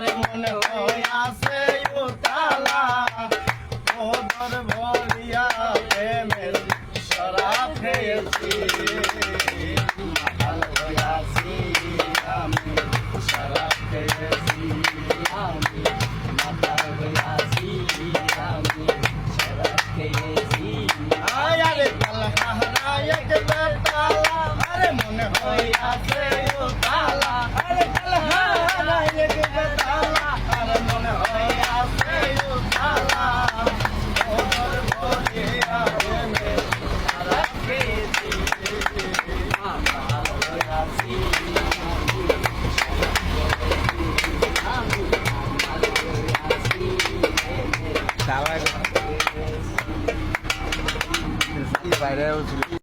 আরে মনে হয় আছে উতালা ওদর ভরিয়া প্রেমের শরাব খেয়েছি মাতাল হইয়াছি আমি শরাব খেয়েছি আমি মাতাল হইয়াছি আমি শরাব খেয়েছি আরে তালা হারায় তালা আরে মনে হয় আছে উতালা আরে তালা হারায় তালা আরে মনে হয় আছে উতালা ওদর ভরিয়া প্রেমের শরাব খেয়েছি মাতাল হইয়াছি বাইরে